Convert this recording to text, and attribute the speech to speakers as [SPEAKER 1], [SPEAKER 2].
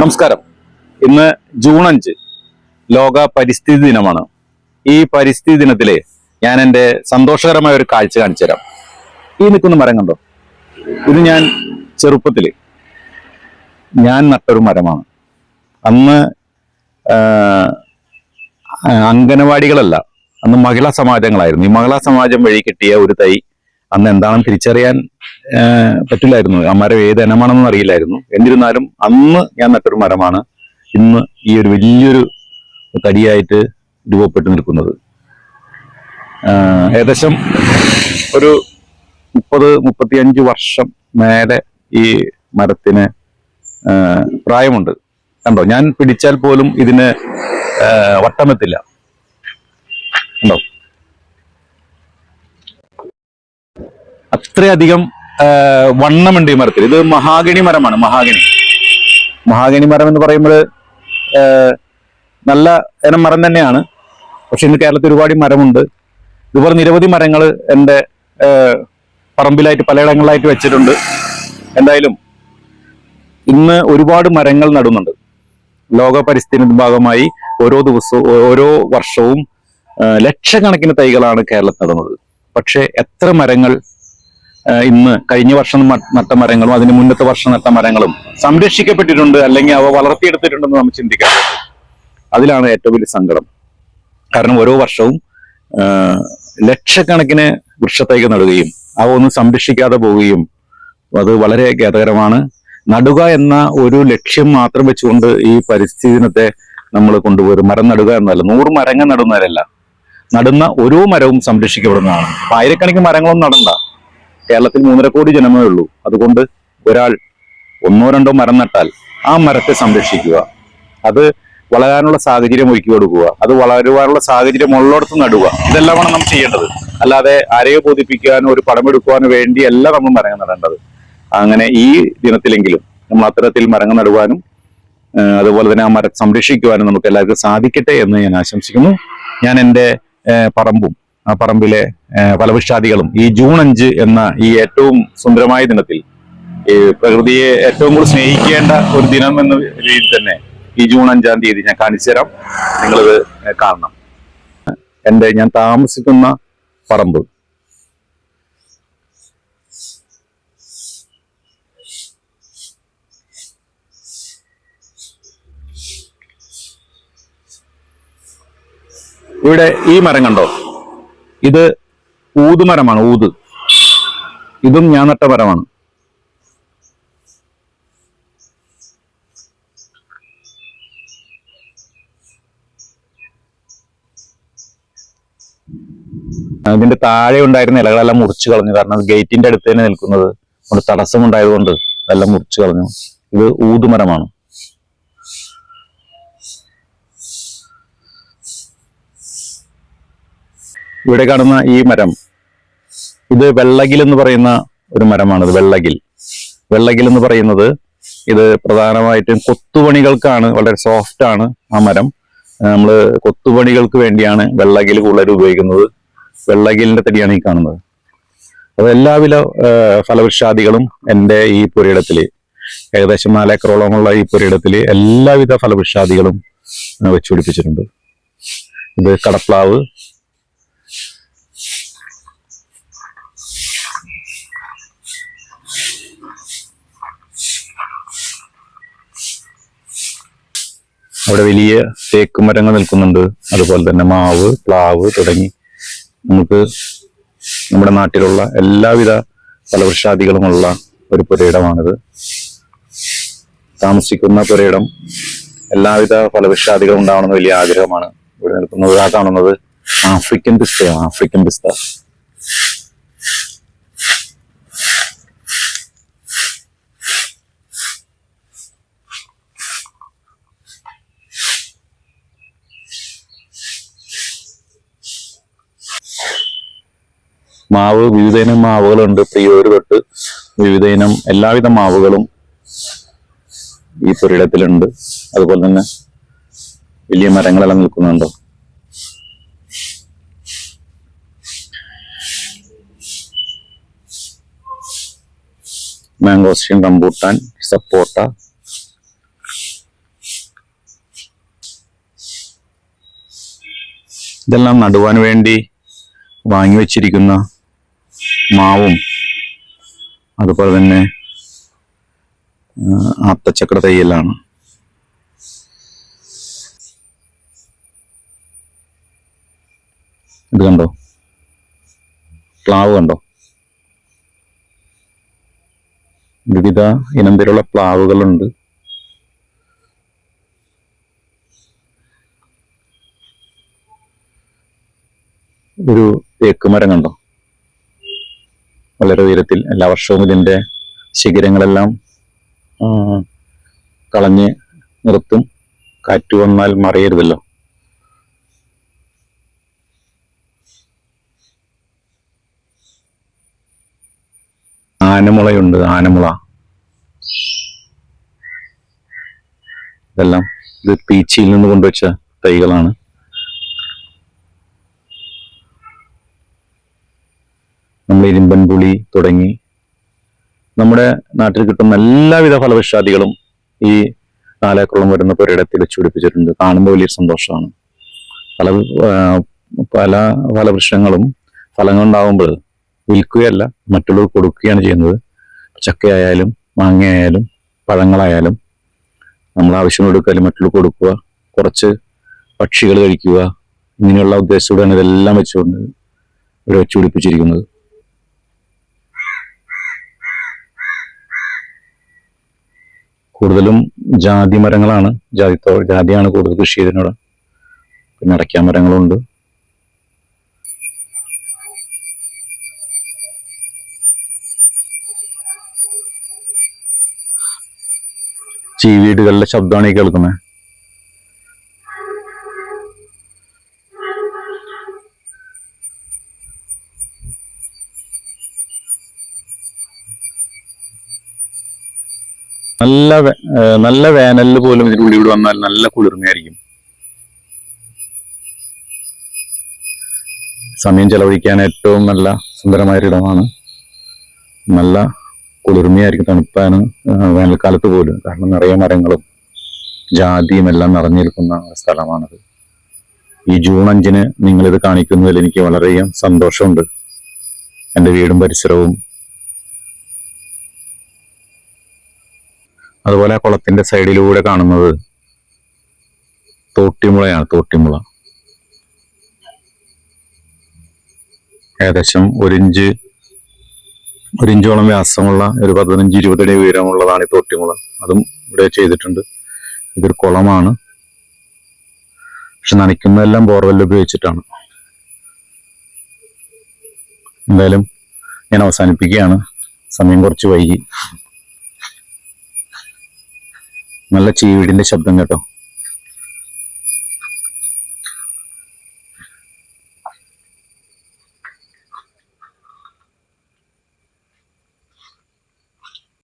[SPEAKER 1] നമസ്കാരം. ഇന്ന് ജൂൺ 5 ലോക പരിസ്ഥിതി ദിനമാണ്. ഈ പരിസ്ഥിതി ദിനത്തില് ഞാൻ എൻ്റെ സന്തോഷകരമായ ഒരു കാഴ്ച കാണിച്ചു തരാം. ഈ നിൽക്കുന്ന മരം കണ്ടോ? ഇത് ഞാൻ ചെറുപ്പത്തില് ഞാൻ നട്ടൊരു മരമാണ്. അന്ന് അംഗനവാടികളല്ല, അന്ന് മഹിളാ സമാജങ്ങളായിരുന്നു. ഈ മഹിളാ സമാജം വഴി കിട്ടിയ ഒരു തൈ അന്ന് എന്താണെന്ന് തിരിച്ചറിയാൻ പറ്റില്ലായിരുന്നു. ആ മരം ഏത് ഇനമാണെന്നും അറിയില്ലായിരുന്നു. എന്നിരുന്നാലും അന്ന് ഞാൻ നട്ടൊരു മരമാണ് ഇന്ന് ഈ ഒരു വലിയൊരു തടിയായിട്ട് രൂപപ്പെട്ടു നിൽക്കുന്നത്. ഏകദേശം ഒരു 30-35 വർഷം മേലെ ഈ മരത്തിന് പ്രായമുണ്ട്. കണ്ടോ, ഞാൻ പിടിച്ചാൽ പോലും ഇതിന് വട്ടമെത്തില്ല. കണ്ടോ, അത്രയധികം വണ്ണമുണ്ട് ഈ മരത്തിൽ. ഇത് മഹാഗണി മരമാണ്. മഹാഗണി മരം എന്ന് പറയുമ്പോൾ നല്ല ഇനം മരം തന്നെയാണ്. പക്ഷെ ഇന്ന് കേരളത്തിൽ ഒരുപാട് മരമുണ്ട്. ഇതുപോലെ നിരവധി മരങ്ങൾ എൻ്റെ പറമ്പിലായിട്ട് പലയിടങ്ങളിലായിട്ട് വെച്ചിട്ടുണ്ട്. എന്തായാലും ഇന്ന് ഒരുപാട് മരങ്ങൾ നടുന്നുണ്ട്. ലോക പരിസ്ഥിതി ഭാഗമായി ഓരോ വർഷവും ലക്ഷക്കണക്കിന് തൈകളാണ് കേരളത്തിൽ നടുന്നത്. പക്ഷെ എത്ര മരങ്ങൾ ഇന്ന് കഴിഞ്ഞ വർഷം നട്ട മരങ്ങളും അതിന് മുന്നത്തെ വർഷം നട്ട മരങ്ങളും സംരക്ഷിക്കപ്പെട്ടിട്ടുണ്ട്, അല്ലെങ്കിൽ അവ വളർത്തിയെടുത്തിട്ടുണ്ടെന്ന് നമ്മൾ ചിന്തിക്കാറുണ്ട്. അതിലാണ് ഏറ്റവും വലിയ സങ്കടം. കാരണം ഓരോ വർഷവും ലക്ഷക്കണക്കിനെ വൃക്ഷത്തൈകൾ നടുകയും അവ ഒന്നും സംരക്ഷിക്കാതെ പോവുകയും അത് വളരെ ഖേദകരമാണ്. നടുക എന്ന ഒരു ലക്ഷ്യം മാത്രം വെച്ചുകൊണ്ട് ഈ പരിസ്ഥിതി ദിനത്തെ നമ്മൾ കൊണ്ടുപോകും. മരം നടുക എന്നല്ല, 100 മരങ്ങൾ നടുന്നവരല്ല, നടുന്ന ഓരോ മരവും സംരക്ഷിക്കപ്പെടുന്നതാണ്. ആയിരക്കണക്കിന് മരങ്ങളൊന്നും നടണ്ട. കേരളത്തിൽ 3.5 കോടി ജനമേ ഉള്ളൂ. അതുകൊണ്ട് ഒരാൾ 1-2 മരം നട്ടാൽ ആ മരത്തെ സംരക്ഷിക്കുക, അത് വളരാനുള്ള സാഹചര്യം ഒരുക്കി കൊടുക്കുക, അത് വളരുവാനുള്ള സാഹചര്യം ഉള്ളിടത്ത് നടുക. ഇതെല്ലാമാണ് നമ്മൾ ചെയ്യേണ്ടത്. അല്ലാതെ ആരെയോ ബോധിപ്പിക്കാനോ ഒരു പടമെടുക്കുവാനോ വേണ്ടിയല്ല നമ്മൾ മരങ്ങൾ നടേണ്ടത്. അങ്ങനെ ഈ ദിനത്തിലെങ്കിലും നമ്മൾ അത്തരത്തിൽ മരങ്ങൾ നടുവാനും അതുപോലെ തന്നെ ആ മരം സംരക്ഷിക്കുവാനും നമുക്ക് എല്ലാവർക്കും സാധിക്കട്ടെ എന്ന് ഞാൻ ആശംസിക്കുന്നു. ഞാൻ എൻ്റെ പറമ്പും ആ പറമ്പിലെ ഫലവൃക്ഷാദികളും ഈ ജൂൺ 5 എന്ന ഈ ഏറ്റവും സുന്ദരമായ ദിനത്തിൽ, ഈ പ്രകൃതിയെ ഏറ്റവും കൂടുതൽ സ്നേഹിക്കേണ്ട ഒരു ദിനം എന്ന രീതിയിൽ തന്നെ ഈ ജൂൺ 5-ാം തീയതി ഞാൻ കാണിച്ചു തരാം. നിങ്ങളിത് കാണണം. ഞാൻ താമസിക്കുന്ന പറമ്പ് ഇവിടെ ഈ മരം കണ്ടോ? ഇത് ഊതുമരമാണ്. ഇതും ഞാൻ നട്ട മരമാണ്. അതിന്റെ താഴെ ഉണ്ടായിരുന്ന ഇലകളെല്ലാം മുറിച്ചു കളഞ്ഞു. കാരണം ഗേറ്റിന്റെ അടുത്ത് തന്നെ നിൽക്കുന്നത് ഒരു തടസ്സമുണ്ടായതുകൊണ്ട് എല്ലാം മുറിച്ചു കളഞ്ഞു. ഇത് ഊതുമരമാണ്. ഇവിടെ കാണുന്ന ഈ മരം, ഇത് വെള്ളകിൽ എന്ന് പറയുന്ന ഒരു മരമാണിത്. വെള്ളകിൽ എന്ന് പറയുന്നത് ഇത് പ്രധാനമായിട്ടും കൊത്തുപണികൾക്കാണ്. വളരെ സോഫ്റ്റ് ആണ് ആ മരം. നമ്മൾ കൊത്തുപണികൾക്ക് വേണ്ടിയാണ് വെള്ളകിൽ കൂടുതൽ ഉപയോഗിക്കുന്നത്. വെള്ളകിലിന്റെ തടിയാണ് ഈ കാണുന്നത്. അത് എല്ലാവിധ ഫലവൃക്ഷാദികളും എൻ്റെ ഈ പുരയിടത്തില്, ഏകദേശം 4 ഏക്കറോളമുള്ള ഈ പുരയിടത്തില് എല്ലാവിധ ഫലവൃക്ഷാദികളും വെച്ചുപിടിപ്പിച്ചിട്ടുണ്ട്. ഇത് കടപ്ലാവ്, അവിടെ വലിയ തേക്ക് മരങ്ങൾ നിൽക്കുന്നുണ്ട്. അതുപോലെ തന്നെ മാവ്, പ്ലാവ് തുടങ്ങി നമുക്ക് നമ്മുടെ നാട്ടിലുള്ള എല്ലാവിധ ഫലവൃക്ഷാദികളുമുള്ള ഒരു പുരയിടമാണിത്. താമസിക്കുന്ന പുരയിടം എല്ലാവിധ ഫലവൃക്ഷാദികളും ഉണ്ടാവണമെന്ന് വലിയ ആഗ്രഹമാണ്. ഇവിടെ നിൽക്കുന്നത് ആ കാണുന്നത് ആഫ്രിക്കൻ പിസ്തയാണ്. ആഫ്രിക്കൻ പിസ്ത മാവ്, വിവിധയിനം മാവുകളുണ്ട്. പ്രിയോര് തൊട്ട് വിവിധയിനം എല്ലാവിധ മാവുകളും ഈ പുരയിടത്തിലുണ്ട്. അതുപോലെ തന്നെ വലിയ മരങ്ങളെല്ലാം നിൽക്കുന്നുണ്ട്. മാംഗോസ്റ്റീൻ, റംബൂട്ടാൻ, സപ്പോട്ട, ഇതെല്ലാം നടുവാൻ വേണ്ടി വാങ്ങി വെച്ചിരിക്കുന്ന മാവും അതുപോലെ തന്നെ ആത്തച്ചക്കട തൈയെല്ലാണ്. ഇത് കണ്ടോ, പ്ലാവ് കണ്ടോ, വിവിധ ഇനത്തിലുള്ള പ്ലാവുകളുണ്ട്. ഒരു തേക്ക് മരം കണ്ടോ, വളരെ ഉയരത്തിൽ. എല്ലാ വർഷവും ഇതിന്റെ ശിഖരങ്ങളെല്ലാം കളഞ്ഞ് നിർത്തും, കാറ്റ് വന്നാൽ മറിയരുതല്ലോ. ആനമുളയുണ്ട്, ആനമുള. ഇതെല്ലാം ഇത് പീച്ചിയിൽ നിന്ന് കൊണ്ടുവച്ച തൈകളാണ്. നമ്മൾ ഇരുമ്പൻ പുളി തുടങ്ങി നമ്മുടെ നാട്ടിൽ കിട്ടുന്ന എല്ലാവിധ ഫലവൃക്ഷാദികളും ഈ 4 ഏക്കറോളം വരുന്ന പുരയിടത്തിൽ വെച്ച് പിടിപ്പിച്ചിട്ടുണ്ട്. കാണുമ്പോൾ വലിയ സന്തോഷമാണ്. പല ഫലവൃക്ഷങ്ങളും ഫലങ്ങളുണ്ടാകുമ്പോൾ വിൽക്കുകയല്ല, മറ്റുള്ളവർ കൊടുക്കുകയാണ് ചെയ്യുന്നത്. ചക്കയായാലും മാങ്ങയായാലും പഴങ്ങളായാലും നമ്മൾ ആവശ്യം കൊടുക്കുക, മറ്റുള്ളവർ കൊടുക്കുക, കുറച്ച് പക്ഷികൾ കഴിക്കുക, ഇങ്ങനെയുള്ള ഉദ്ദേശത്തോടെയാണ് ഇതെല്ലാം വെച്ചുകൊണ്ട് ഇവിടെ വെച്ച് പിടിപ്പിച്ചിരിക്കുന്നത്. കൂടുതലും ജാതി മരങ്ങളാണ്, ജാതിയാണ് കൂടുതൽ കൃഷി ചെയ്തതിനോട്. പിന്നെ അടയ്ക്കാ മരങ്ങളുണ്ട്. ചീവീടുകളുടെ ശബ്ദമാണ് ഈ കേൾക്കുന്നത്. നല്ല വേനലിൽ പോലും ഇതിൻ്റെ ഉള്ളിൽ വന്നാൽ നല്ല കുളിർമയായിരിക്കും. സമയം ചെലവഴിക്കാൻ ഏറ്റവും നല്ല സുന്ദരമായൊരിടമാണ്. നല്ല കുളിർമയായിരിക്കും, തണുപ്പാണ് വേനൽക്കാലത്ത് പോലും. കാരണം നിറയെ മരങ്ങളും ജാതിയും എല്ലാം നിറഞ്ഞിരിക്കുന്ന സ്ഥലമാണത്. ഈ ജൂൺ 5-ന് നിങ്ങളിത് കാണിക്കുന്നതിൽ എനിക്ക് വളരെയധികം സന്തോഷമുണ്ട്. എൻ്റെ വീടും പരിസരവും അതുപോലെ ആ കുളത്തിന്റെ സൈഡിലൂടെ കാണുന്നത് തോട്ടിമുളയാണ്. തോട്ടിമുള ഏകദേശം 1 ഇഞ്ചോളം വ്യാസമുള്ള ഒരു 15-20 അടി ഉയരമുള്ളതാണ് ഈ തോട്ടിമുള. അതും ഇവിടെ ചെയ്തിട്ടുണ്ട്. ഇതൊരു കുളമാണ്, പക്ഷെ നനയ്ക്കുന്നതെല്ലാം ബോർവെൽ ഉപയോഗിച്ചിട്ടാണ്. എന്തായാലും ഞാൻ അവസാനിപ്പിക്കുകയാണ്, സമയം കുറച്ച് വൈകി. നല്ല ചീവീടിന്റെ ശബ്ദം കേട്ടോ.